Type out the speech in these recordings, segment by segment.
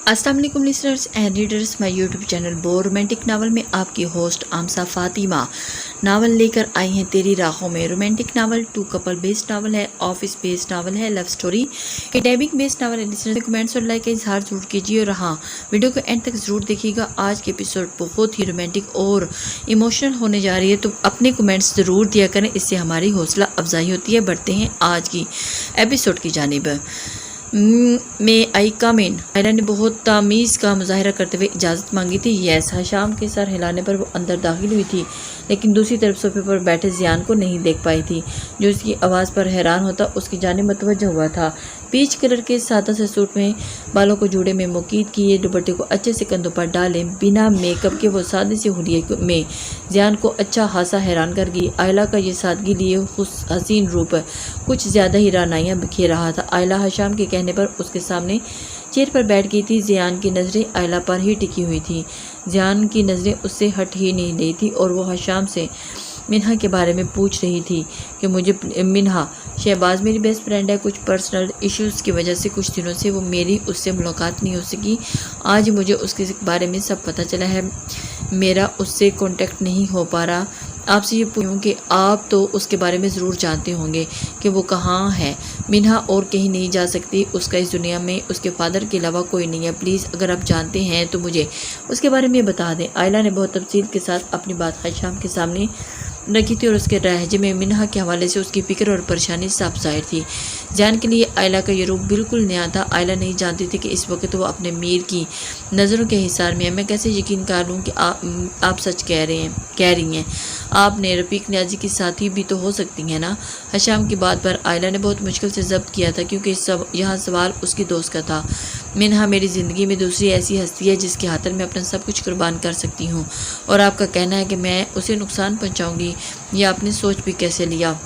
अस्सलाम वालेकुम listeners and readers, my YouTube channel bore romantic novel में आपकी होस्ट आमसा फातिमा नावल लेकर आई हैं तेरी राहों में। Romantic novel 2 couple based novel है, ऑफिस बेस्ड नावल है, love story academic based novel है। लिसनर्स कमेंट्स और लाइक का इजहार जरूर कीजिए और हाँ, वीडियो को एंड तक ज़रूर देखिएगा। आज के एपिसोड बहुत ही रोमांटिक और इमोशनल होने जा रही है, तो अपने कमेंट्स ज़रूर दिया करें, इससे हमारी हौसला अफजाई होती है। बढ़ते हैं आज की एपिसोड की जानिब। में आई कम इन। आयला ने बहुत तमीज़ का मुजाहरा करते हुए इजाज़त मांगी थी। यस, हशाम के सर हिलाने पर वो अंदर दाखिल हुई थी, लेकिन दूसरी तरफ सोफे पर बैठे जियान को नहीं देख पाई थी, जो उसकी आवाज़ पर हैरान होता उसकी जानिब मुतवज्जह हुआ था। पीच कलर के सादा से सूट में बालों को जूड़े में मुकीद किए, दुपट्टे को अच्छे से कंधों पर डाले, बिना मेकअप के वो सादे से हुलिये में जियान को अच्छा खासा हैरान कर गई। आयला का ये सादगी लिए हसीन रूप कुछ ज़्यादा ही रानाइयाँ बिखेर रहा था। आयला हशाम के कहने पर उसके सामने चेयर पर बैठ गई थी। जियान की नज़रें आयला पर ही टिकी हुई थी। जियान की नज़रें उससे हट ही नहीं रही थी और वो हशाम से मिन्हा के बारे में पूछ रही थी कि मुझे मिन्हा शहबाज मेरी बेस्ट फ्रेंड है, कुछ पर्सनल इश्यूज़ की वजह से कुछ दिनों से वो मेरी उससे मुलाकात नहीं हो सकी। आज मुझे उसके बारे में सब पता चला है, मेरा उससे कांटेक्ट नहीं हो पा रहा। आपसे ये पूछूं कि आप तो उसके बारे में ज़रूर जानते होंगे कि वो कहाँ है। मिन्हा और कहीं नहीं जा सकती, उसका इस दुनिया में उसके फादर के अलावा कोई नहीं है। प्लीज़ अगर आप जानते हैं तो मुझे उसके बारे में बता दें। आयला ने बहुत तफसील के साथ अपनी बात हशाम के सामने रखी थी और उसके लहजे में मिन्हा के हवाले से उसकी फिक्र और परेशानी साफ जाहिर थी। जान के लिए आयला का ये रूप बिल्कुल नया था। आयला नहीं जानती थी कि इस वक्त वो अपने मीर की नज़रों के हिसार में है। मैं कैसे यकीन कर लूँ कि आप सच कह रही हैं। आपने रफ़ीक नियाज़ी की साथी भी तो हो सकती हैं ना। हशाम की बात पर आयला ने बहुत मुश्किल से ज़ब्त किया था, क्योंकि यहाँ सवाल उसकी दोस्त का था। मिन्हा मेरी ज़िंदगी में दूसरी ऐसी हस्ती है जिसके हाथ में अपना सब कुछ कुर्बान कर सकती हूँ, और आपका कहना है कि मैं उसे नुकसान पहुँचाऊँगी, यह आपने सोच भी कैसे लिया।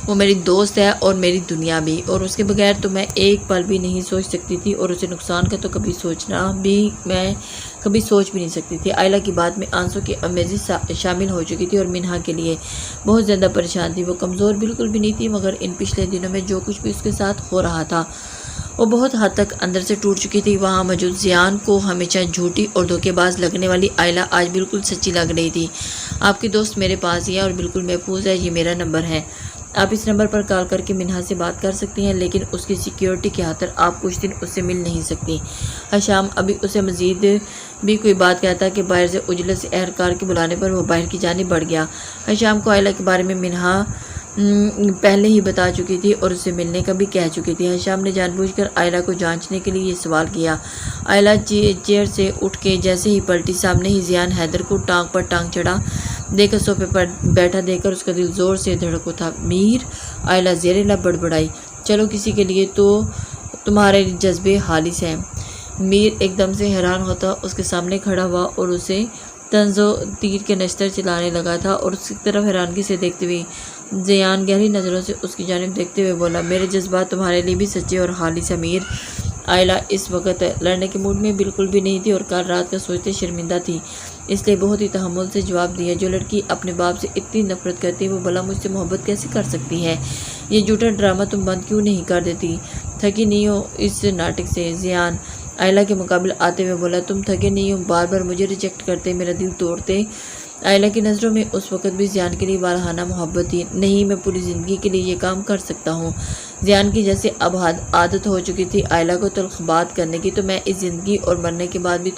वो मेरी दोस्त है और मेरी दुनिया भी, और उसके बगैर तो मैं एक पल भी नहीं सोच सकती थी, और उसे नुकसान का तो कभी मैं कभी सोच भी नहीं सकती थी। आयला की बात में आंसू की अमेज़ी शामिल हो चुकी थी और मिन्हा के लिए बहुत ज़्यादा परेशान थी। वो कमज़ोर बिल्कुल भी नहीं थी, मगर इन पिछले दिनों में जो कुछ भी उसके साथ हो रहा था वो बहुत हद तक अंदर से टूट चुकी थी। वहाँ मौजूद जियान को हमेशा झूठी और धोखेबाज लगने वाली आयला आज बिल्कुल सच्ची लग रही थी। आपकी दोस्त मेरे पास ही है और बिल्कुल महफूज है, ये मेरा नंबर है, आप इस नंबर पर कॉल करके मिन्हा से बात कर सकती हैं, लेकिन उसकी सिक्योरिटी के खातिर आप कुछ दिन उससे मिल नहीं सकती। हशाम अभी उसे मज़ीद भी कोई बात कहता कि बाहर से उजलत से एहलकार के बुलाने पर वो बाहर की जानिब बढ़ गया। हशाम को आयला के बारे में मिन्हा पहले ही बता चुकी थी और उससे मिलने का भी कह चुकी थी। हशाम ने जानबूझकर आयला को जांचने के लिए ये सवाल किया। आयला चेयर से उठ के जैसे ही पलटी, सामने ही जियान हैदर को टांग पर टांग चढ़ा देकर सोफे पर बैठा देखकर उसका दिल ज़ोर से धड़क उठा। मीर, आयला ज़ेरे लब बड़बड़ाई, चलो किसी के लिए तो तुम्हारे जज्बे खालिस हैं। मीर एकदम से हैरान होता उसके सामने खड़ा हुआ और उसे तंजो तीर के नश्तर चलाने लगा था, और उसकी तरफ हैरानगी से देखते हुए जियान गहरी नज़रों से उसकी जानिब देखते हुए बोला, मेरे जज्बात तुम्हारे लिए भी सच्चे और खालिस है मीर। आयला इस वक्त लड़ने के मूड में बिल्कुल भी नहीं थी और कल रात का सोचते शर्मिंदा थी, इसलिए बहुत ही तहम्मुल से जवाब दिया, जो लड़की अपने बाप से इतनी नफरत करती है वो भला मुझसे मोहब्बत कैसे कर सकती है। ये झूठा ड्रामा तुम बंद क्यों नहीं कर देती? थकी नहीं हो इस नाटक से? जियान आयला के मुकाबले आते हुए बोला, तुम थके नहीं हो? बार बार मुझे रिजेक्ट करते, मेरा दिल तोड़ते। आयला की नज़रों में उस वक़्त भी जियान के लिए वारहाना मोहब्बत थी। नहीं, मैं पूरी ज़िंदगी के लिए ये काम कर सकता हूँ। जियान की जैसे अब आदत हो चुकी थी आयला को तल्ख बात करने की, तो मैं इस ज़िंदगी और मरने के बाद भी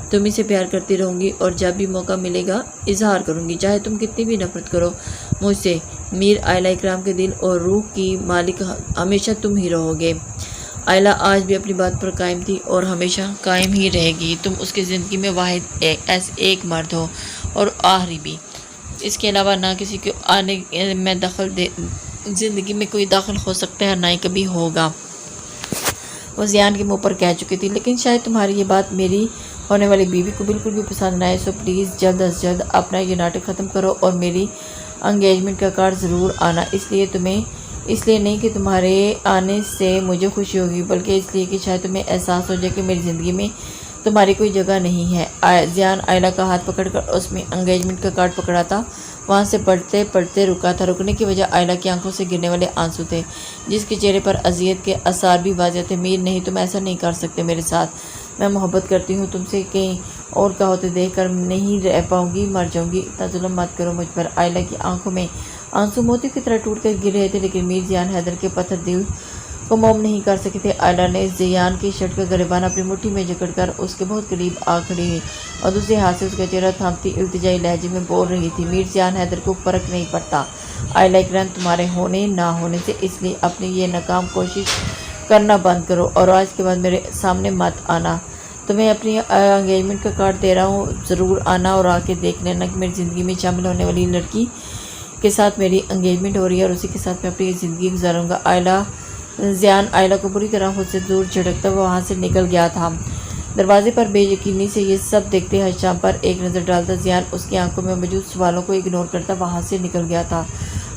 तुम्ही से प्यार करती रहूँगी, और जब भी मौका मिलेगा इजहार करूँगी, चाहे तुम कितनी भी नफरत करो मुझसे। मीर, आयला इकराम के दिल और रूह की मालिक हमेशा तुम ही रहोगे। आयला आज भी अपनी बात पर कायम थी और हमेशा कायम ही रहेगी। तुम उसकी ज़िंदगी में वाहिद एक मर्द हो और आखिरी भी। इसके अलावा ना किसी को आने में ज़िंदगी में कोई दाखिल हो सकता है, ना ही कभी होगा। वो जियान के मुंह पर कह चुकी थी, लेकिन शायद तुम्हारी ये बात मेरी होने वाली बीवी को बिल्कुल भी पसंद ना आए, सो प्लीज़ जल्द अज जल्द अपना ये नाटक ख़त्म करो और मेरी एंगेजमेंट का कार्ड ज़रूर आना। इसलिए नहीं कि तुम्हारे आने से मुझे खुशी होगी, बल्कि इसलिए कि शायद तुम्हें एहसास हो जाए कि मेरी ज़िंदगी में तुम्हारी कोई जगह नहीं है। जियान आयला का हाथ पकड़कर उसमें एंगेजमेंट का कार्ड पकड़ा था वहाँ से पढ़ते पढ़ते रुका था। रुकने की वजह आयला की आंखों से गिरने वाले आंसू थे, जिसके चेहरे पर अजियत के आसार भी वाज़ेह थे। मीर, नहीं, तुम ऐसा नहीं कर सकते मेरे साथ। मैं मोहब्बत करती हूँ तुमसे, कहीं और का होते देख कर नहीं रह पाऊंगी, मर जाऊंगी। इतना जुल्म मत करो मुझ पर। आयला की आंखों में आंसू मोतियों की तरह टूट कर गिर रहे थे, लेकिन मीर जियान हैदर के पत्थर दिल को मौम नहीं कर सके थे। आयला ने जियान की शर्ट का गिरबान अपनी मुट्ठी में जकड़कर उसके बहुत करीब आ खड़ी हुई और दूसरे हाथ से उसका चेहरा थामती इल्तिजाई लहजे में बोल रही थी, मीर जियान हैदर को फर्क नहीं पड़ता आयला इकराम तुम्हारे होने ना होने से, इसलिए अपनी ये नाकाम कोशिश करना बंद करो और आज के बाद मेरे सामने मत आना। तुम्हें अपनी एंगेजमेंट का कार्ड दे रहा हूँ, ज़रूर आना और आके देख लेना कि मेरी ज़िंदगी में शामिल होने वाली लड़की के साथ मेरी एंगेजमेंट हो रही है और उसी के साथ मैं अपनी ज़िंदगी गुजारूंगा। जियान आयला को बुरी तरह खुद से दूर झटकता हुआ वहाँ से निकल गया था। दरवाजे पर बेयकीनी से ये सब देखते हशाम पर एक नज़र डालता जियान उसकी आंखों में मौजूद सवालों को इग्नोर करता वहाँ से निकल गया था।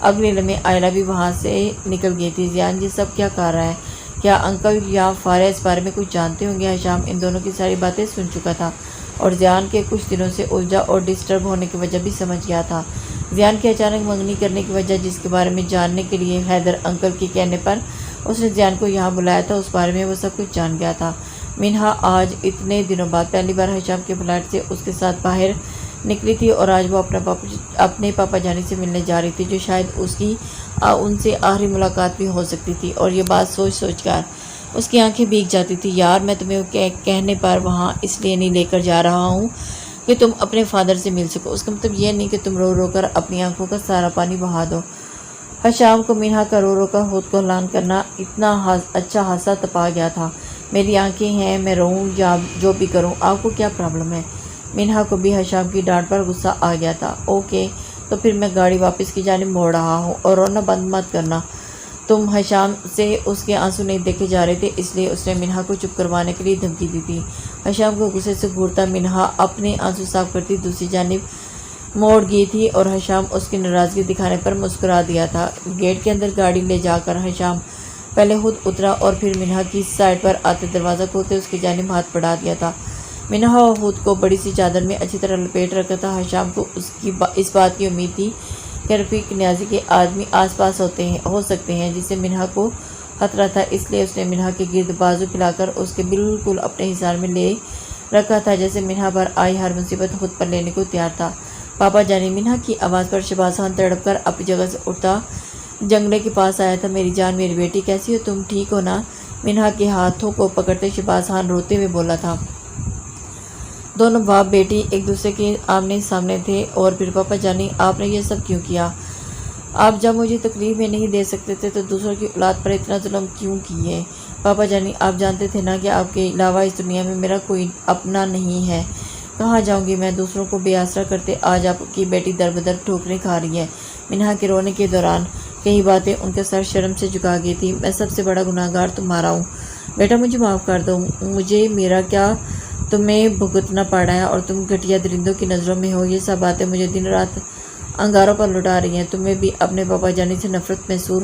अगले लम्हे आयला भी वहाँ से निकल गई थी। जियान ये सब क्या कर रहा है? क्या अंकल या फारिया इस बारे में कुछ जानते होंगे? हशाम इन दोनों की सारी बातें सुन चुका था और जियान के कुछ दिनों से उलझा और डिस्टर्ब होने की वजह भी समझ गया था। जियान की अचानक मंगनी करने की वजह, जिसके बारे में जानने के लिए हैदर अंकल के कहने पर उसने जियान को यहाँ बुलाया था, उस बारे में वो सब कुछ जान गया था। मिन्हा आज इतने दिनों बाद पहली बार हशाम के फ्लैट से उसके साथ बाहर निकली थी और आज वो अपने पापा जानी से मिलने जा रही थी, जो शायद उसकी उनसे आखिरी मुलाकात भी हो सकती थी। और ये बात सोच सोच कर उसकी आंखें भीग जाती थी। यार, मैं तुम्हें कहने पर वहाँ इसलिए नहीं लेकर जा रहा हूँ कि तुम अपने फादर से मिल सको। उसका मतलब ये नहीं कि तुम रो रो कर अपनी आंखों का सारा पानी बहा दो। हशाम को मिन्हा का रो रो कर खुद को ऐलान करना इतना अच्छा हादसा तपा गया था। मेरी आंखें हैं, मैं रोऊं या जो भी करूं, आपको क्या प्रॉब्लम है? मिन्हा को भी हशाम की डांट पर गुस्सा आ गया था। ओके, तो फिर मैं गाड़ी वापस की जानिब मोड़ रहा हूँ और रोना बंद मत करना। तुम हशाम से उसके आंसू नहीं देखे जा रहे थे, इसलिए उसने मिन्हा को चुप करवाने के लिए धमकी दी थी। हशाम को गुस्से से घूरता मिन्हा अपने आंसू साफ करती दूसरी जानिब मोड़ गई थी और हशाम उसकी नाराज़गी दिखाने पर मुस्कुरा दिया था। गेट के अंदर गाड़ी ले जाकर हशाम पहले खुद उतरा और फिर मिन्हा की साइड पर आते दरवाज़ा खोलते उसकी जानिब हाथ बढ़ा दिया था। मिन्हा खुद को बड़ी सी चादर में अच्छी तरह लपेट रखा था। हशाम को उसकी इस बात की उम्मीद थी कि रफ़ीक न्याज़ी के आदमी आसपास हो सकते हैं, जिससे मिन्हा को खतरा था, इसलिए उसने मिन्हा के गिर्द बाजू फैलाकर उसके बिल्कुल अपने हिसार में ले रखा था, जैसे मिन्हा पर आई हर मुसीबत खुद पर लेने को तैयार था। पापा जानी, मिन्हा की आवाज़ पर शहबाज खान तड़प कर अपनी जगह से उठता जंगले के पास आया था। मेरी जान, मेरी बेटी, कैसी हो तुम? ठीक हो ना? मिन्हा के हाथों को पकड़ते शहबाज खान रोते हुए बोला था। दोनों बाप बेटी एक दूसरे के आमने सामने थे। और फिर पापा जानी, आपने ये सब क्यों किया? आप जब मुझे तकलीफ में नहीं दे सकते थे तो दूसरों की औलाद पर इतना जुल्म क्यों किए? पापा जानी, आप जानते थे ना कि आपके अलावा इस दुनिया में मेरा कोई अपना नहीं है। कहाँ जाऊंगी मैं दूसरों को बेआसरा करते? आज आपकी बेटी दर बदर ठोकरें खा रही है। मिन्हा के रोने के दौरान कई बातें उनके सर शर्म से झुका गई थी। मैं सबसे बड़ा गुनाहगार तुम्हारा हूँ बेटा, मुझे माफ़ कर दो। मुझे मेरा क्या तुम्हें भुगतना पड़ा है और तुम घटिया दरिंदों की नज़रों में हो। ये सब बातें मुझे दिन रात अंगारों पर लुटा रही हैं। तुम्हें भी अपने पापा जाने से नफरत महसूस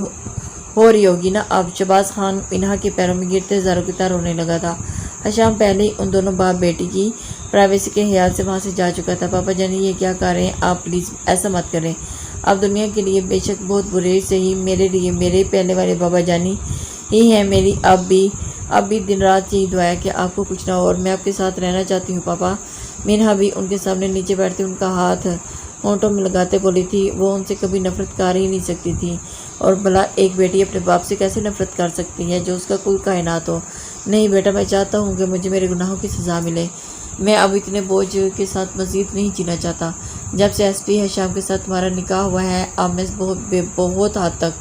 हो रही होगी ना। अब शहबाज खान मिन्हा के पैरों में गिरते ज़ारों की तरह रोने लगा था। हशाम पहले ही उन दोनों बाप बेटी की प्राइवेसी के ख्याल से वहाँ से जा चुका था। पापा जानी, ये क्या कर रहे हैं आप? प्लीज़ ऐसा मत करें। आप दुनिया के लिए बेशक बहुत बुरे से ही मेरे लिए मेरे पहले वाले बाबा जानी ही हैं। मेरी अब भी दिन रात यही दुआ है कि आपको कुछ ना हो और मैं आपके साथ रहना चाहती हूँ पापा। मिन्हा भी उनके सामने नीचे बैठती उनका हाथ होंठों में लगाते बोली थी। वो उनसे कभी नफरत कर ही नहीं सकती थी, और भला एक बेटी अपने बाप से कैसे नफरत कर सकती है जो उसका कोई कायनात हो। नहीं बेटा, मैं चाहता हूँ कि मुझे मेरे गुनाहों की सज़ा मिले। मैं अब इतने बोझ के साथ मज़ीद नहीं जीना चाहता। जब से एसपी हशाम के साथ तुम्हारा निकाह हुआ है, अब मैं बहुत हद तक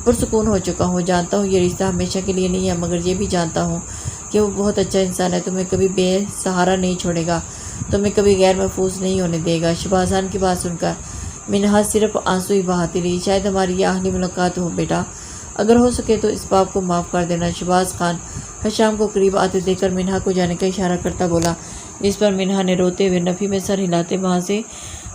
पुरसुकून हो चुका हूँ। जानता हूँ ये रिश्ता हमेशा के लिए नहीं है, मगर ये भी जानता हूँ कि वो बहुत अच्छा इंसान है। तुम्हें कभी बेसहारा नहीं छोड़ेगा, तुम्हें कभी गैर महफूज नहीं होने देगा। शहबाज खान की बात सुनकर मिन्हा सिर्फ आंसू ही बहाती रही। शायद हमारी ये आखिरी मुलाकात हो बेटा, अगर हो सके तो इस बाप को माफ़ कर देना। शहबाज खान हशाम को करीब आते देखकर मिन्हा को जाने का इशारा करता बोला, जिस पर मिन्हा ने रोते हुए नफ़ी में सर हिलाते वहाँ से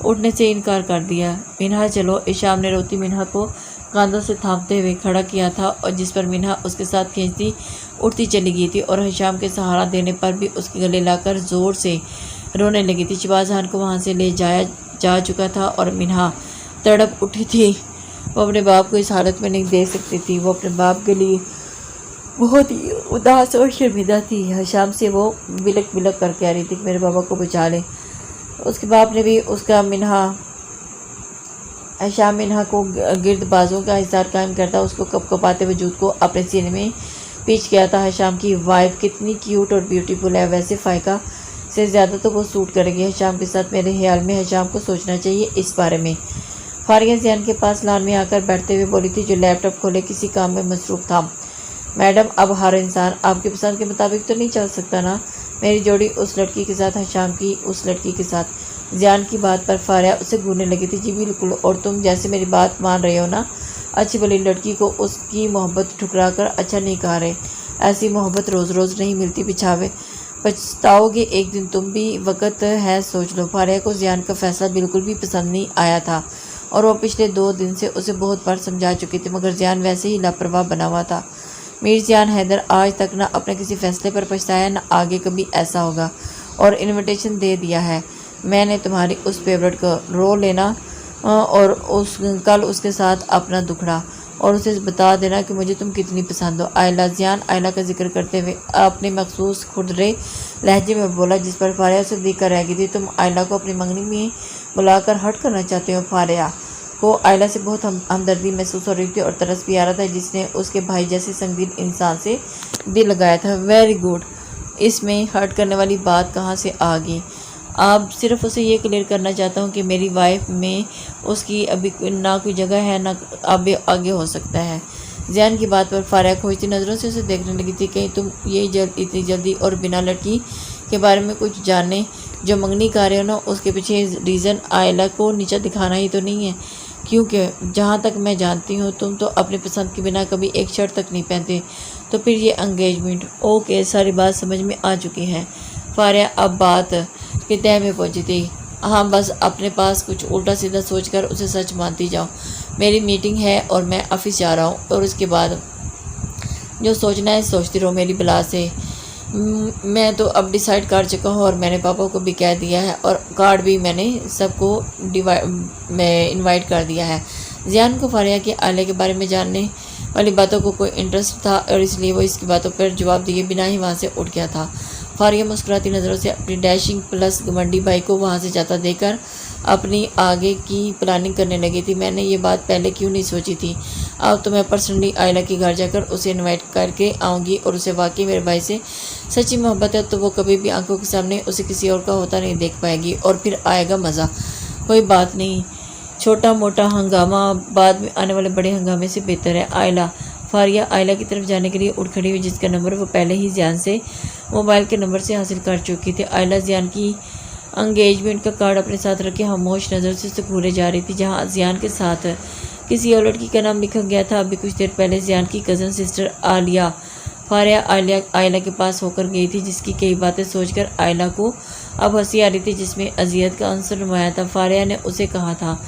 उठने से इनकार कर दिया। मिन्हा चलो। हशाम ने रोती मिन्हा को कांधों से थामते हुए खड़ा किया था, और जिस पर मिन्हा उसके साथ खींचती उठती चली गई थी और हशाम के सहारा देने पर भी उसके गले लाकर ज़ोर से रोने लगी थी। शहबाज खान को वहाँ से ले जाया जा चुका था और मिन्हा तड़प उठी थी। वो अपने बाप को इस हालत में नहीं देख सकती थी। वो अपने बाप के लिए बहुत ही उदास और शर्मिंदा थी। शाम से वो बिलक बिलक करके आ रही थी कि मेरे बाबा को बचा ले। उसके बाप ने भी उसका शाम मिन्हा को गिरदबाजों का हिसार कायम करता उसको कपकपाते वजूद को अपने सीने में पीछ गया था। हशाम की वाइफ कितनी क्यूट और ब्यूटीफुल है, वैसे फ़ायका से ज़्यादा तो वो सूट करेगी हशाम के साथ। मेरे ख्याल में हशाम को सोचना चाहिए इस बारे में। फारिया ज़ियान के पास लान में आकर बैठते हुए बोली थी, जो लैपटॉप खोले किसी काम में मसरूफ़ था। मैडम, अब हर इंसान आपकी पसंद के मुताबिक तो नहीं चल सकता ना। मेरी जोड़ी उस लड़की के साथ, हशाम की उस लड़की के साथ। ज़ियान की बात पर फारिया उसे घूरने लगी थी। जी बिल्कुल, और तुम जैसे मेरी बात मान रहे हो ना। अच्छी भली लड़की को उसकी मोहब्बत ठुकरा कर अच्छा नहीं कहा रहे। ऐसी मोहब्बत रोज़ रोज़ नहीं मिलती, पछताओगे एक दिन तुम भी। वक्त है, सोच लो। फारिया को ज़ियान का फ़ैसला बिल्कुल भी पसंद नहीं आया था और वो पिछले 2 दिन से उसे बहुत बार समझा चुकी थी, मगर ज़ियान वैसे ही लापरवाह बना हुआ था। मीर ज़ियान हैदर आज तक ना अपने किसी फ़ैसले पर पछताया, न आगे कभी ऐसा होगा। और इनविटेशन दे दिया है मैंने तुम्हारी उस फेवरेट को रो लेना और कल उसके साथ अपना दुखड़ा और उसे बता देना कि मुझे तुम कितनी पसंद हो। आयला। ज़ियान आयला का जिक्र करते हुए अपने मखसूस खुरदरे लहजे में बोला, जिस पर फारिया उसे देख कर रह गई थी। तुम आयला को अपनी मंगनी में बुलाकर हट करना चाहते हो। फारिया को आयला से बहुत हमदर्दी महसूस हो रही थी और तरस भी आ रहा था, जिसने उसके भाई जैसे संगीन इंसान से दिल लगाया था। वेरी गुड, इसमें हर्ट करने वाली बात कहाँ से आ गई? आप सिर्फ उसे ये क्लियर करना चाहता हूँ कि मेरी वाइफ में उसकी अभी ना कोई जगह है, ना अब आगे हो सकता है। ज़ियान की बात पर फारिया खोजती नज़रों से उसे देखने लगी थी। कहीं तुम ये इतनी जल्दी और बिना लड़की के बारे में कुछ जानने जो मंगनी कर रहे हो ना, उसके पीछे रीज़न आयला को नीचा दिखाना ही तो नहीं है? क्योंकि जहाँ तक मैं जानती हूँ तुम तो अपनी पसंद के बिना कभी एक शर्ट तक नहीं पहनते, तो फिर ये एंगेजमेंट। ओके, सारी बात समझ में आ चुकी है। फारिया अब बात के तह में पहुंची थी। हाँ, बस अपने पास कुछ उल्टा सीधा सोचकर उसे सच मानती जाओ। मेरी मीटिंग है और मैं ऑफिस जा रहा हूँ, और उसके बाद जो सोचना है सोचती रहो मेरी बला से। मैं तो अब डिसाइड कर चुका हूँ और मैंने पापा को भी कह दिया है और कार्ड भी मैंने सबको इनवाइट कर दिया है। ज़ियान को फारिया के आले के बारे में जानने वाली बातों को कोई इंटरेस्ट था और इसलिए वो इसकी बातों पर जवाब दिए बिना ही वहाँ से उठ गया था। फारिया मुस्कुराती नज़रों से अपनी डैशिंग प्लस घमंडी भाई को वहाँ से जाता देखकर अपनी आगे की प्लानिंग करने लगी थी। मैंने ये बात पहले क्यों नहीं सोची थी? अब तो मैं पर्सनली आयला के घर जाकर उसे इनवाइट करके आऊँगी, और उसे वाकई मेरे भाई से सच्ची मोहब्बत है तो वो कभी भी आंखों के सामने उसे किसी और का होता नहीं देख पाएगी, और फिर आएगा मज़ा। कोई बात नहीं, छोटा मोटा हंगामा बाद में आने वाले बड़े हंगामे से बेहतर है। आयला। फारिया आयला की तरफ जाने के लिए उठ खड़ी हुई, जिसका नंबर वो पहले ही ज़ियान से मोबाइल के नंबर से हासिल कर चुकी थी। आयला ज़ियान की एंगेजमेंट का कार्ड अपने साथ रखे खामोश नज़र से उसे घूरे जा रही थी, जहाँ ज़ियान के साथ किसी और लड़की का नाम लिखा गया था। अभी कुछ देर पहले ज़ियान की कज़न सिस्टर आलिया फारिया आयला के पास होकर गई थी, जिसकी कई बातें सोचकर आयला को अब हंसी आ रही थी, जिसमें अजियत का अंसर नुमाया था। फारिया ने उसे कहा था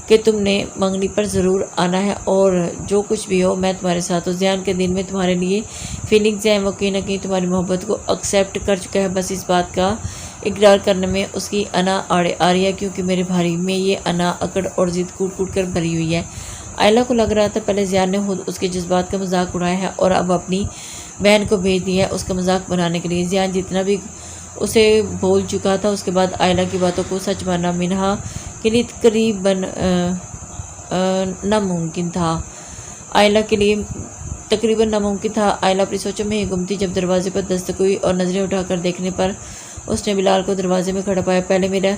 कि तुमने मंगनी पर ज़रूर आना है और जो कुछ भी हो मैं तुम्हारे साथ हूँ। ज़ियान के दिल में तुम्हारे लिए फीलिंग्स हैं, वो कहीं ना कहीं तुम्हारी मोहब्बत को एक्सेप्ट कर चुका है। बस इस बात का इकरार करने में उसकी अना आड़े आ रही है, क्योंकि मेरे भाई में ये अना अकड़ और ज़िद कूट कूट कर भरी हुई है। आयला को लग रहा था पहले ज़ियान ने खुद उसके जज्बात का मजाक उड़ाया है और अब अपनी बहन को भेज दिया है उसका मजाक बनाने के लिए। ज़ियान जितना भी उसे बोल चुका था, उसके बाद आयला की बातों को सच मानना मिन्हा के लिए तकरीबन नामुमकिन था। आयला के लिए तकरीबन नामुमकिन था। आयला अपनी सोचों में ही गुम थी जब दरवाजे पर दस्तक हुई और नज़रें उठाकर देखने पर उसने बिलाल को दरवाजे में खड़ा पाया। पहले मेरा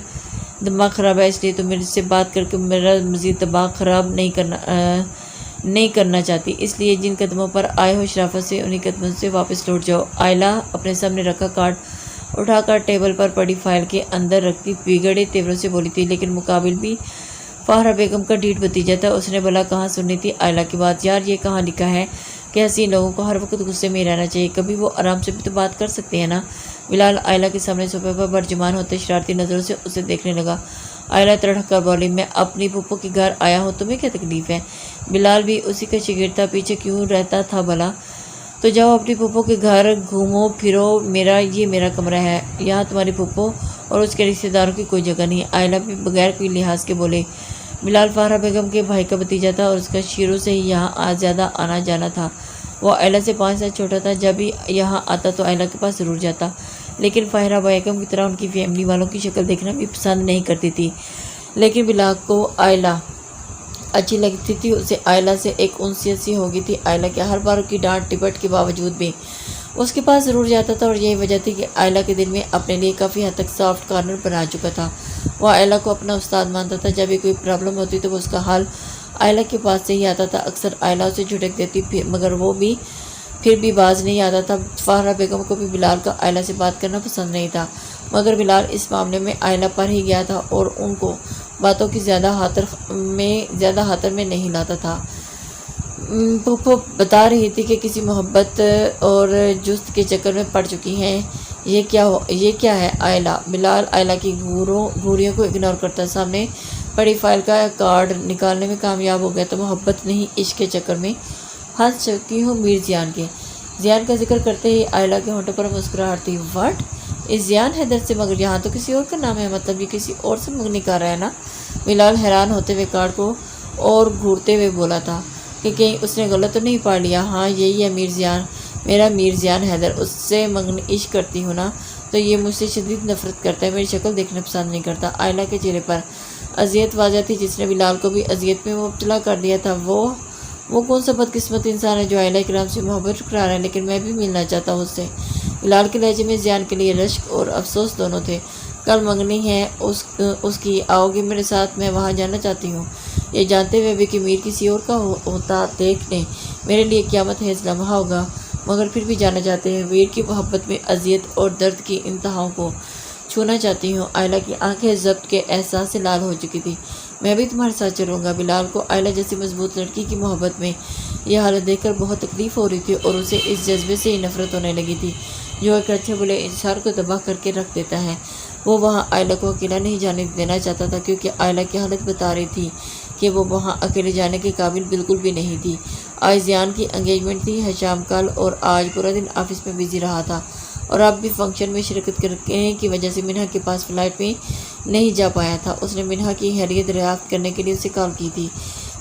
दिमाग ख़राब है, इसलिए तो मेरे से बात करके मेरा मज़ीद दिमाग ख़राब नहीं करना चाहती, इसलिए जिन कदमों पर आए हो शराफत से उन्हीं कदमों से वापस लौट जाओ। आयला अपने सामने रखा कार्ड उठाकर टेबल पर पड़ी फाइल के अंदर रखती बिगड़े तेवरों से बोली थी, लेकिन मुकाबिल भी फाहरा बेगम का ढीठ भतीजा था। उसने बोला, कहाँ सुननी थी आयला की बात? यार, ये कहाँ लिखा है कि हसीन लोगों को हर वक्त गुस्से में रहना चाहिए? कभी वो आराम से भी तो बात कर सकते हैं ना। बिलाल आयला के सामने सोफे पर बरजुमान होते शरारती नज़रों से उसे देखने लगा। आयला तड़क कर बोली, मैं अपनी पुप्पो के घर आया हूँ, तुम्हें क्या तकलीफ़ है? बिलाल भी उसी का शिगिर्द था, पीछे क्यों रहता था भला? तो जाओ अपनी पुप्पो के घर घूमो फिरो, ये मेरा कमरा है, यहाँ तुम्हारी पुप्पो और उसके रिश्तेदारों की कोई जगह नहीं। आयला भी बगैर कोई लिहाज के बोले, بلال فارہ بیگم کے بھائی کا بھتیجا تھا اور اس کا شروع سے ہی یہاں زیادہ آنا جانا تھا۔ وہ آئلہ سے 5 سال چھوٹا تھا۔ جب بھی یہاں آتا تو آئلہ کے پاس ضرور جاتا، لیکن فاہرہ بیگم کی طرح ان کی فیملی والوں کی شکل دیکھنا بھی پسند نہیں کرتی تھی۔ لیکن بلال کو آئلہ اچھی لگتی تھی، اسے آئلہ سے ایک انسیت سی ہو گئی تھی۔ آئلہ کے ہر بار کی ڈانٹ ٹپٹ کے باوجود بھی اس کے پاس ضرور جاتا تھا، اور یہی وجہ تھی کہ آئلہ کے دل میں اپنے لیے کافی حد تک سافٹ کارنر بنا چکا تھا۔ وہ آئلہ کو اپنا استاد مانتا تھا۔ جب بھی کوئی پرابلم ہوتی تو وہ اس کا حل آئلہ کے پاس سے ہی آتا تھا۔ اکثر آئلہ اسے جھٹک دیتی، مگر وہ بھی پھر بھی باز نہیں آتا تھا۔ فاہرہ بیگم کو بھی بلال کا آئلہ سے بات کرنا پسند نہیں تھا، مگر بلال اس معاملے میں آئلہ پر ہی گیا تھا اور ان کو باتوں کی زیادہ خاطر میں نہیں لاتا تھا۔ پھوپھو بتا رہی تھی کہ کسی محبت اور جست کے چکر میں پڑ چکی ہیں۔ یہ کیا ہے آئلہ؟ بلال آئلہ کی گھوریوں کو اگنور کرتا سامنے پڑی فائل کا کارڈ نکالنے میں کامیاب ہو گیا۔ تو محبت نہیں، عشق کے چکر میں ہنس چکی ہوں میر زیان کے۔ زیان کا ذکر کرتے ہی آئلہ کے ہونٹوں پر مسکراہٹ تھی۔ واٹ؟ اس زیان حیدر سے؟ مگر یہاں تو کسی اور کا نام ہے، مطلب یہ کسی اور سے منگنی کر رہا ہے نا؟ بلال حیران ہوتے ہوئے کارڈ کو اور گھورتے ہوئے بولا تھا کہ کہیں اس نے غلط تو نہیں پڑھ لیا۔ ہاں یہی ہے میر زیان، میرا میر زیان حیدر۔ اس سے منگنی عشق کرتی ہوں نا تو یہ مجھ سے شدید نفرت کرتا ہے، میری شکل دیکھنا پسند نہیں کرتا۔ آئلہ کے چہرے پر اذیت واضح تھی، جس نے بلال کو بھی اذیت میں مبتلا کر دیا تھا۔ وہ کون سا بدقسمت انسان ہے جو آئلہ اکرام سے محبت ٹھکرا رہا ہے؟ لیکن میں بھی ملنا چاہتا ہوں اس سے۔ بلال کے لہجے میں زیان کے لیے رشک اور افسوس دونوں تھے۔ کل منگنی ہے اس کی، آؤ گے میرے ساتھ؟ میں وہاں جانا چاہتی ہوں، یہ جانتے ہوئے بھی کہ میر کسی اور کا ہوتا دیکھ لیں میرے لیے قیامت حیض لمحہ ہوگا، مگر پھر بھی جانا چاہتے ہیں۔ میر کی محبت میں اذیت اور درد کی انتہاؤں کو چھونا چاہتی ہوں۔ آئلہ کی آنکھیں ضبط کے احساس سے لال ہو چکی تھی۔ میں بھی تمہارے ساتھ چلوں گا۔ بلال کو آئلہ جیسی مضبوط لڑکی کی محبت میں یہ حالت دیکھ کر بہت تکلیف ہو رہی تھی، اور اسے اس جذبے سے ہی نفرت ہونے لگی تھی جو ایک اچھے بلے انسان کو تباہ کر کے رکھ دیتا ہے۔ وہ وہاں آئلہ کو اکیلا نہیں جانے دینا چاہتا تھا، کیونکہ آئلہ کی حالت بتا رہی تھی کہ وہ وہاں اکیلے جانے کے قابل بالکل بھی نہیں تھی۔ آج زیان کی انگیجمنٹ تھی۔ حشام کل اور آج پورا دن آفس میں بزی رہا تھا، اور اب بھی فنکشن میں شرکت کرنے کی وجہ سے منہا کے پاس فلائٹ میں نہیں جا پایا تھا۔ اس نے منہا کی خیریت دریافت کرنے کے لیے اسے کال کی تھی۔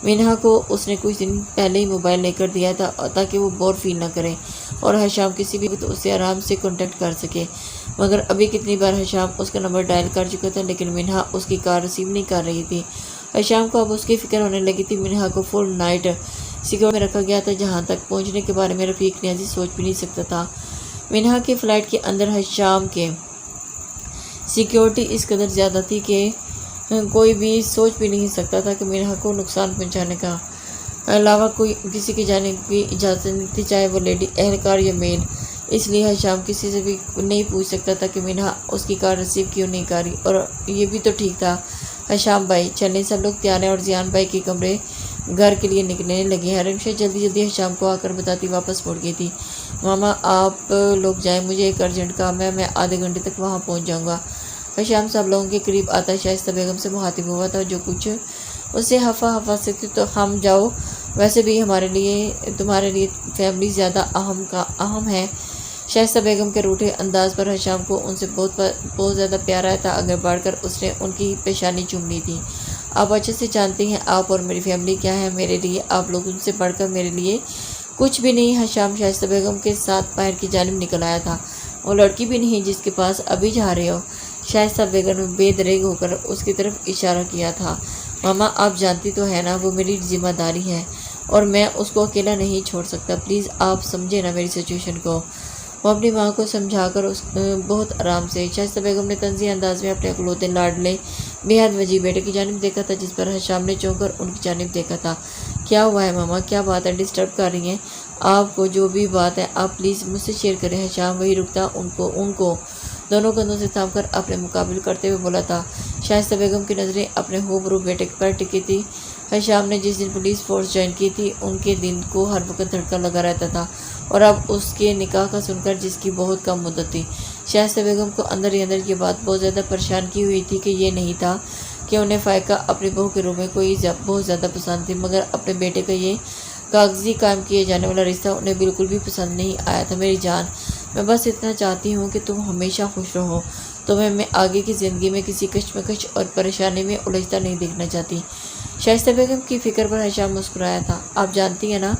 منہا کو اس نے کچھ دن پہلے ہی موبائل لے کر دیا تھا تاکہ وہ بور فیل نہ کرے اور حشام کسی بھی وقت اسے آرام سے کانٹیکٹ کر سکے، مگر ابھی کتنی بار حشام اس کا نمبر ڈائل کر چکا تھا، لیکن منہا اس کی کال ریسیو نہیں کر رہی تھی۔ حشام کو اب اس کی فکر ہونے لگی تھی۔ منہا کو فل نائٹ سیکیورٹی میں رکھا گیا تھا، جہاں تک پہنچنے کے بارے میں رفیق نیازی سوچ بھی نہیں سکتا تھا۔ منہا کے فلائٹ کے اندر حشام کے سیکیورٹی اس قدر زیادہ تھی کہ کوئی بھی سوچ بھی نہیں سکتا تھا کہ منہا کو نقصان پہنچانے کا علاوہ کوئی کسی کی جانے کی اجازت نہیں تھی، چاہے وہ لیڈی اہلکار یا میل۔ اس لیے حشام کسی سے بھی نہیں پوچھ سکتا تھا کہ منہا اس کی کار ریسیو کیوں نہیں کر رہی، اور یہ بھی تو ٹھیک تھا۔ حشام بھائی چلیں، سب لوگ تیار ہیں، اور زیان بھائی کے کمرے گھر کے لیے نکلنے لگے ہیں۔ رمشا جلدی حشام کو آ کر بتاتی واپس مڑ گئی تھی۔ ماما آپ لوگ جائیں، مجھے ایک ارجنٹ کام ہے، میں آدھے گھنٹے تک وہاں پہنچ جاؤں گا۔ حشام سب لوگوں کے قریب آتا شائستہ بیگم سے مخاطب ہوا تھا، جو کچھ اسے ہفا سے تھی۔ تو ہم جاؤ، ویسے بھی تمہارے لیے فیملی زیادہ اہم ہے۔ شائستہ بیگم کے روٹھے انداز پر حشام کو ان سے بہت زیادہ پیار آیا تھا۔ آگے بڑھ کر اس نے ان کی پیشانی چوم لی تھی۔ آپ اچھے سے جانتی ہیں آپ اور میری فیملی کیا ہے میرے لیے، آپ لوگ ان سے بڑھ کر میرے لیے کچھ بھی نہیں۔ حشام شائستہ بیگم کے ساتھ باہر کی جانب نکل آیا تھا۔ وہ لڑکی بھی نہیں جس کے پاس ابھی جا رہے ہو۔ شائستہ بیگم نے بے دریغ ہو کر اس کی طرف اشارہ کیا تھا۔ ماما آپ جانتی تو ہے نا، وہ میری ذمہ داری ہے اور میں اس کو اکیلا نہیں چھوڑ سکتا، پلیز آپ سمجھے نا میری سچویشن کو۔ وہ اپنی ماں کو سمجھا کر بہت آرام سے شائستہ بیگم نے طنزی انداز میں اپنے اکلوتے لاڈلے بے حد وجیح بیٹے کی جانب دیکھا تھا، جس پر حشام نے چونک کر ان کی جانب دیکھا تھا۔ کیا ہوا ہے ماما، کیا بات ہے، ڈسٹرب کر رہی ہیں آپ کو؟ جو بھی بات ہے آپ پلیز مجھ سے شیئر کریں۔ حشام وہی رکتا ان کو دونوں کندھوں سے تھام کر اپنے مقابل کرتے ہوئے بولا تھا۔ شائستہ بیگم کی نظریں اپنے ہوبرو بیٹے پر ٹکی تھی۔ حشام نے جس دن پولیس فورس جوائن کی تھی، ان کے دن کو ہر وقت دھڑکا لگا رہتا تھا، اور اب اس کے نکاح کا سن کر، جس کی بہت کم مدت تھی، شائستہ بیگم کو اندر ہی اندر یہ بات بہت زیادہ پریشان کی ہوئی تھی کہ یہ نہیں تھا کہ انہیں فائقہ اپنی بہو کے روپ میں کوئی بہت زیادہ پسند تھی، مگر اپنے بیٹے کا یہ کاغذی قائم کیے جانے والا رشتہ انہیں بالکل بھی پسند نہیں آیا تھا۔ میری جان، میں بس اتنا چاہتی ہوں کہ تم ہمیشہ خوش رہو، تمہیں میں آگے کی زندگی میں کسی کشمکش اور پریشانی میں الجھتا نہیں دیکھنا چاہتی۔ شائستہ بیگم کی فکر پر ہشام مسکرایا تھا۔ آپ جانتی ہیں نا،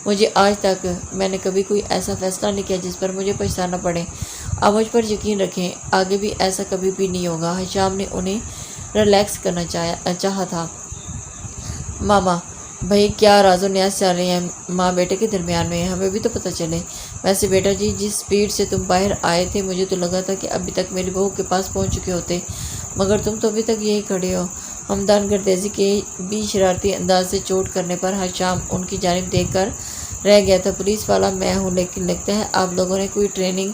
مجھے آج تک میں نے کبھی کوئی ایسا فیصلہ نہیں کیا جس پر مجھے پچھتانا پڑے۔ آپ مجھ پر یقین رکھیں، آگے بھی ایسا کبھی بھی نہیں ہوگا۔ ہشام نے انہیں ریلیکس کرنا چاہا تھا۔ ماما بھائی کیا راز و نیاز چل رہی ہیں ماں بیٹے کے درمیان میں، ہمیں بھی تو پتہ چلے۔ ویسے بیٹا جی، جس سپیڈ سے تم باہر آئے تھے مجھے تو لگا تھا کہ ابھی تک میری بہو کے پاس پہنچ چکے ہوتے، مگر تم تو ابھی تک یہی کھڑے ہو۔ ہمدان گردیزی کے بھی شرارتی انداز سے چوٹ کرنے پر ہشام ان کی جانب دیکھ کر رہ گیا تھا۔ پولیس والا میں ہوں، لیکن لگتا ہے آپ لوگوں نے کوئی ٹریننگ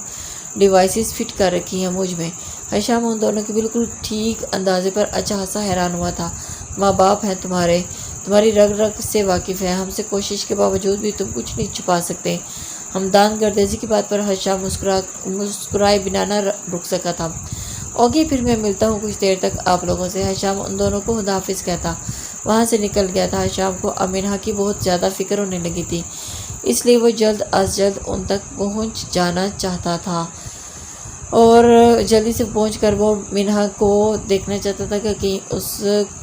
ڈیوائسز فٹ کر رکھی ہیں مجھ میں۔ ہشام ان دونوں کے بالکل ٹھیک اندازے پر اچھا خاصا حیران ہوا تھا۔ ماں باپ ہیں تمہاری رگ رگ سے واقف ہے، ہم سے کوشش کے باوجود بھی تم کچھ نہیں چھپا سکتے۔ ہمدان گردیزی کی بات پر ہشام مسکرائے بنا نہ رک سکا تھا۔ اوکے، پھر میں ملتا ہوں کچھ دیر تک آپ لوگوں سے۔ ہشام ان دونوں کو خدا حافظ کہتا وہاں سے نکل گیا تھا۔ ہشام کو امینہ کی بہت زیادہ فکر ہونے لگی تھی، اس لیے وہ جلد از جلد ان تک پہنچ جانا چاہتا تھا اور جلدی سے پہنچ کر وہ مینہا کو دیکھنا چاہتا تھا کہ کہیں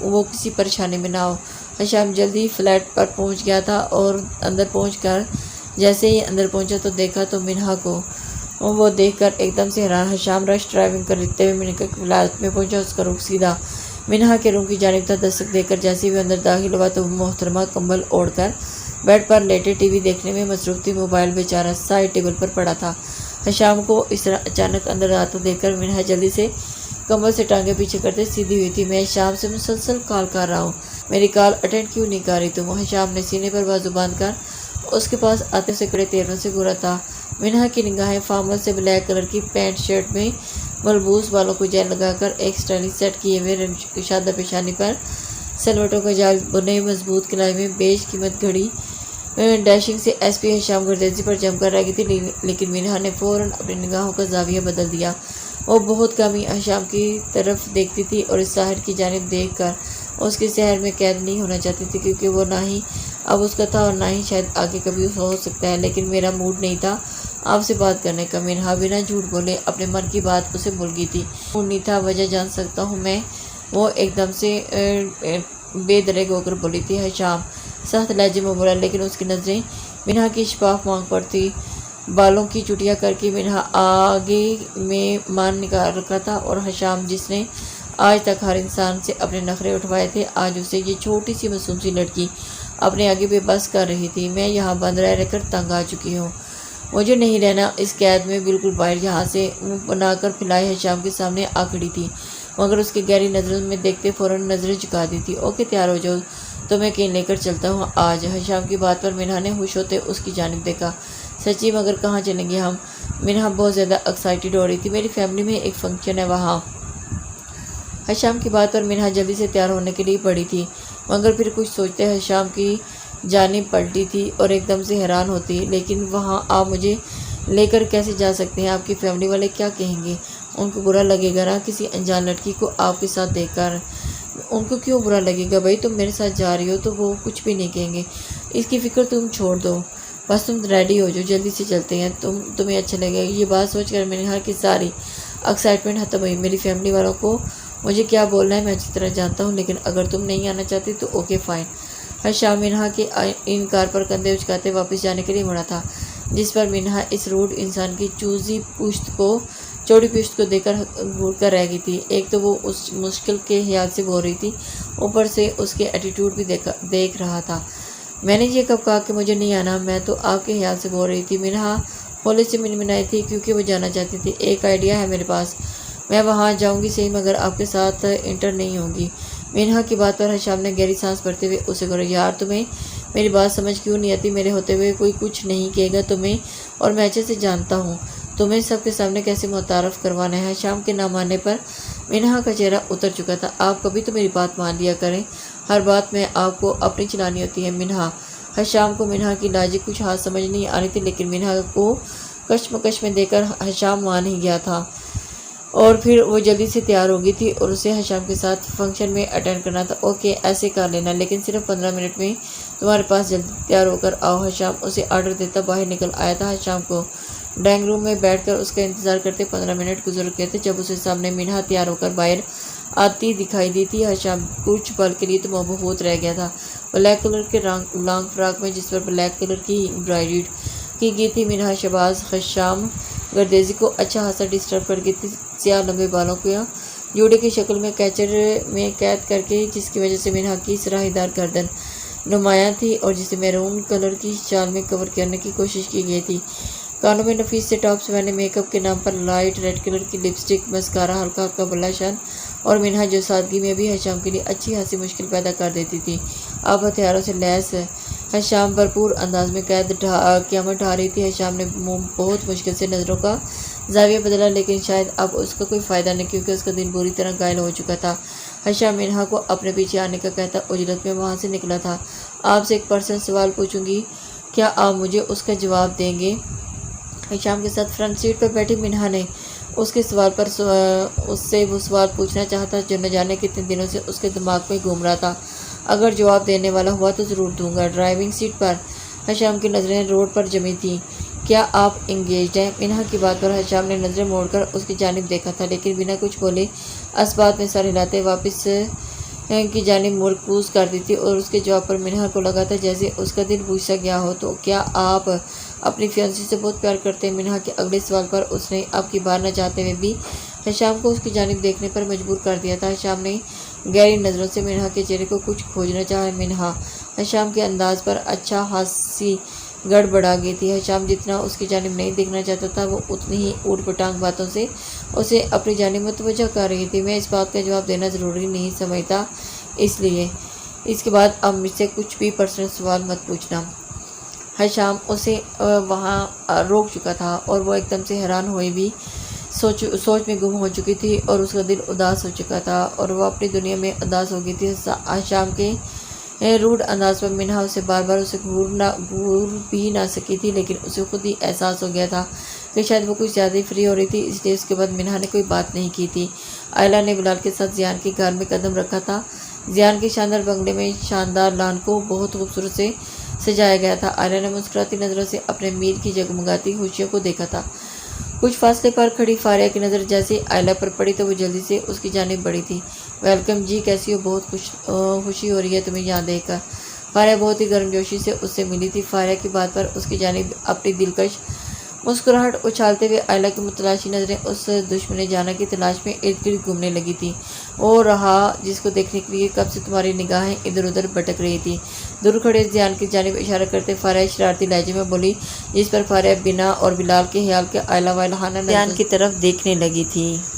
وہ کسی پریشانی میں نہ ہو۔ ہشام جلدی فلیٹ پر پہنچ گیا تھا اور اندر پہنچ کر جیسے ہی اندر پہنچا تو دیکھا تو مینہا کو وہ دیکھ کر ایک دم سے حیران۔ ہشام رش ڈرائیونگ کرتے ہوئے مینہا کی فلیٹ میں پہنچا، اس کا رخ سیدھا مینہا کے روم کی جانب تھا۔ دستک دے کر جیسے ہی اندر داخل ہوا تو محترمہ کمبل اوڑھ کر بیڈ پر لیٹے ٹی وی دیکھنے میں مصروف تھی۔ موبائل بیچارہ سائڈ ٹیبل پر پڑا تھا۔ ہشام کو اس طرح اچانک اندر آتا دیکھ کر مینہا جلدی سے کمبل سے ٹانگیں پیچھے کرتے سیدھی ہوئی تھی۔ میں شام سے مسلسل کال کر رہا ہوں، میری کال اٹینڈ کیوں نہیں کر رہی تم؟ ہشام نے سینے پر بازو باندھ کر اس کے پاس آتے سے کڑے تیروں سے گھورا تھا۔ مینہا کی نگاہیں فارمل سے بلیک کلر کی پینٹ شرٹ میں ملبوس بالوں کو جیل لگا کر ایک سٹائلش سیٹ کیے ہوئے کشادہ پیشانی پر سلوٹوں کا جال بنے مضبوط کلائی میں بیش قیمت گھڑی ڈیشنگ سے ایس پی ہشام گردیزی پر جم کر رہ گئی تھی، لیکن مینہا نے فوراً اپنی نگاہوں کا زاویہ بدل دیا۔ وہ بہت کم ہی ہشام کی طرف دیکھتی تھی اور اس ساحر کی جانب دیکھ کر اس کے سحر میں قید نہیں ہونا چاہتی تھی، کیونکہ وہ نہ ہی اب اس کا تھا اور نہ ہی شاید آگے کبھی ہو سکتا ہے۔ لیکن میرا موڈ نہیں تھا آپ سے بات کرنے کا۔ مینہا بنا جھوٹ بولے اپنے من کی بات اسے بھول گئی تھی۔ موڈ نہیں تھا، وجہ جان سکتا ہوں میں؟ وہ ایک دم سے بے دریغ ہو کر بولی تھی۔ ہشام سخت لہجے میں بولا، لیکن اس کی نظریں مینہا کی شفاف مانگ پر تھی۔ بالوں کی چٹیاں کر کے مینہا آگے میں مان نکال رکھا تھا اور ہشام جس نے آج تک ہر انسان سے اپنے نخرے اٹھوائے تھے، آج اسے یہ چھوٹی سی معصوم سی لڑکی اپنے آگے بے بس کر رہی تھی۔ میں یہاں بند رہ کر تنگ آ چکی ہوں، مجھے نہیں رہنا اس قید میں، بالکل باہر۔ یہاں سے منہ بنا کر پھیلائے ہشام کے سامنے آ کھڑی تھی، مگر اس کی گہری نظروں میں دیکھتے فوراً نظریں جھکا دی تھی۔ اوکے، تیار ہو جاؤ، تمہیں کہیں لے کر چلتا ہوں آج۔ ہشام کی بات پر مینہا نے ہوش ہوتے اس کی جانب دیکھا۔ سچی؟ مگر کہاں چلیں گے ہم؟ مینہا بہت زیادہ ایکسائٹیڈ ہو رہی تھی۔ میری فیملی میں ایک فنکشن ہے وہاں۔ ہشام کی بات پر مینہا جلدی سے تیار ہونے کے لیے پڑی تھی، مگر پھر کچھ سوچتے ہشام کی جانب پلٹی تھی اور ایک دم سے حیران ہوتی۔ لیکن وہاں آپ مجھے لے کر کیسے جا سکتے ہیں؟ آپ کی فیملی والے کیا کہیں گے؟ ان کو برا لگے گا نا کسی انجان لڑکی کو آپ کے ساتھ دیکھ کر؟ ان کو کیوں برا لگے گا بھائی؟ تم میرے ساتھ جا رہی ہو تو وہ کچھ بھی نہیں کہیں گے، اس کی فکر تم چھوڑ دو، بس تم ریڈی ہو جاؤ، جلدی سے چلتے ہیں، تمہیں اچھا لگے گا۔ یہ بات سوچ کر مینہا کی ساری ایکسائٹمنٹ ختم ہوئی۔ میری فیملی والوں کو مجھے کیا بولنا ہے میں اچھی طرح جانتا ہوں، لیکن اگر تم نہیں آنا چاہتی تو اوکے فائن۔ ہشام مینہا کے انکار پر کندھے اچکاتے واپس جانے کے لیے مڑا تھا، جس پر مینہا اس روڈ انسان کی چوڑی پشت کو دیکھ کر گھور کر رہ گئی تھی۔ ایک تو وہ اس مشکل کے خیال سے بول رہی تھی، اوپر سے اس کے ایٹیٹیوڈ بھی دیکھ رہا تھا۔ میں نے یہ کب کہا کہ مجھے نہیں آنا؟ میں تو آپ کے خیال سے بول رہی تھی۔ مینہا ہولے سے منمنائی تھی کیونکہ وہ جانا چاہتی تھی۔ ایک آئیڈیا ہے میرے پاس، میں وہاں جاؤں گی صحیح، مگر آپ کے ساتھ انٹر نہیں ہوگی۔ مینہا کی بات پر ہشام نے گہری سانس بھرتے ہوئے اسے کہا، یار تمہیں میری بات سمجھ کیوں نہیں آتی؟ میرے ہوتے ہوئے کوئی کچھ نہیں کہے گا تمہیں، اور میں اچھے سے جانتا ہوں تمہیں سب کے سامنے کیسے متعارف کروانا ہے۔ ہشام کے نہ ماننے پر مینہا کا چہرہ اتر چکا تھا۔ آپ کبھی تو میری بات مان لیا کریں، ہر بات میں آپ کو اپنی چلانی ہوتی ہے مینہا۔ ہشام کو مینہا کی لاجک کچھ ہاتھ سمجھ نہیں آ رہی تھی، لیکن مینہا کو کشمکش میں دیکھ کر ہشام مان ہی گیا تھا، اور پھر وہ جلدی سے تیار ہو گئی تھی اور اسے ہشام کے ساتھ فنکشن میں اٹینڈ کرنا تھا۔ اوکے، ایسے کر لینا، لیکن صرف 15 منٹ میں تمہارے پاس جلدی تیار ہو کر آؤ۔ ہشام اسے آرڈر دیتا باہر نکل آیا تھا۔ ہشام کو ڈرائنگ روم میں بیٹھ کر اس کا انتظار کرتے 15 منٹ گزر گئے تھے جب اسے سامنے منہا تیار ہو کر باہر آتی دکھائی دی تھی۔ حشام کچھ پل کے لیے تو مبہوت رہ گیا تھا۔ بلیک کلر کے لانگ فراک میں جس پر بلیک کلر کی امبرائڈری کی گئی تھی، منہا شہباز حشام گردیزی کو اچھا خاصا ڈسٹرب کر گئی تھی۔ سیاہ لمبے بالوں کو جوڑے کی شکل میں کیچر میں قید کر کے، جس کی وجہ سے منہا کی سراہی دار گردن نمایاں تھی اور جسے میرون کلر کی شال میں کور کرنے کی کوشش کی گئی تھی۔ کانوں میں نفیس سے ٹاپس پہنے، میک اپ کے نام پر لائٹ ریڈ کلر کی لپسٹک، مسکارا، ہلکا ہلکا بلش اور منہا جو سادگی میں بھی حشام کے لیے اچھی خاصی مشکل پیدا کر دیتی تھی، اب ہتھیاروں سے لیس حشام بھرپور انداز میں قیامت ڈھا رہی تھی۔ حشام نے بہت مشکل سے نظروں کا زاویہ بدلا، لیکن شاید اب اس کا کوئی فائدہ نہیں، کیونکہ اس کا دل بری طرح گھائل ہو چکا تھا۔ حشام منہا کو اپنے پیچھے آنے کا کہتا عجلت میں وہاں سے نکلا تھا۔ آپ سے ایک پرسنل سوال پوچھوں گی، کیا آپ مجھے اس کا جواب دیں گے؟ حشام کے ساتھ فرنٹ سیٹ پر بیٹھی منہا نے اس کے سوال پر اس سے وہ سوال پوچھنا چاہتا جو نہ جانے کتنے دنوں سے اس کے دماغ میں گھوم رہا تھا۔ اگر جواب دینے والا ہوا تو ضرور دوں گا۔ ڈرائیونگ سیٹ پر حشام کی نظریں روڈ پر جمی تھیں۔ کیا آپ انگیجڈ ہیں؟ منہا کی بات پر حشام نے نظریں موڑ کر اس کی جانب دیکھا تھا، لیکن بنا کچھ بولے اسبات میں سر ہلاتے واپس کی جانب مرکوز کر دی تھی، اور اس کے جواب پر منہا کو لگا تھا جیسے اس کا دل بوجھ سا گیا ہو۔ تو کیا آپ اپنی فیانسی سے بہت پیار کرتے ہیں؟ منہا کے اگلے سوال پر اس نے اب کی بار نہ چاہتے ہوئے بھی حشام کو اس کی جانب دیکھنے پر مجبور کر دیا تھا۔ حشام نے گہری نظروں سے منہا کے چہرے کو کچھ کھوجنا چاہا۔ منہا حشام کے انداز پر اچھا خاصی گڑبڑا گئی تھی۔ حشام جتنا اس کی جانب نہیں دیکھنا چاہتا تھا، وہ اتنی ہی اوٹ پٹانگ باتوں سے اسے اپنی جانب متوجہ کر رہی تھی۔ میں اس بات کا جواب دینا ضروری نہیں سمجھتا، اس لیے اس کے بعد اب مجھ سے کچھ بھی پرسنل سوال مت پوچھنا۔ حشام اسے وہاں روک چکا تھا اور وہ ایک دم سے حیران ہوئی بھی سوچ میں گم ہو چکی تھی، اور اس کا دل اداس ہو چکا تھا اور وہ اپنی دنیا میں اداس ہو گئی تھی۔ حشام کے روڈ انداز پر منہا اسے بار بار اسے گھور بھی نہ سکی تھی، لیکن اسے خود ہی احساس ہو گیا تھا کہ شاید وہ کچھ زیادہ ہی فری ہو رہی تھی، اس لیے اس کے بعد منہا نے کوئی بات نہیں کی تھی۔ آئلہ نے بلال کے ساتھ زیان کے گھر میں قدم رکھا تھا۔ زیان کے شاندار بنگلے میں شاندار لان کو بہت خوبصورت سے سجایا گیا تھا۔ آئلہ نے مسکراتی نظروں سے اپنے میر کی جگمگاتی خوشیوں کو دیکھا تھا۔ کچھ فاصلے پر کھڑی فاریہ کی نظر جیسے آئلہ پر پڑی تو وہ جلدی سے اس کی جانب بڑھی تھی۔ ویلکم جی، کیسی ہو؟ بہت خوشی ہو رہی ہے تمہیں یہاں دیکھ کر۔ فاریہ بہت ہی گرمجوشی سے اس سے ملی تھی۔ فاریہ کی بات پر اس کی جانب اپنی دلکش مسکراہٹ اچھالتے ہوئے آئلہ کی متلاشی نظریں اس دشمن جانہ کی تلاش میں ارد گرد گھومنے لگی تھی۔ وہ رہا جس کو دیکھنے کے لیے کب سے تمہاری نگاہیں ادھر ادھر بھٹک رہی تھی۔ دور کھڑے زیان کی جانب اشارہ کرتے فاریہ شرارتی لہجے میں بولی، جس پر فاریہ بنا اور بلال کے خیال کے آئلہ وائلہانہ زیان کی طرف دیکھنے لگی تھی۔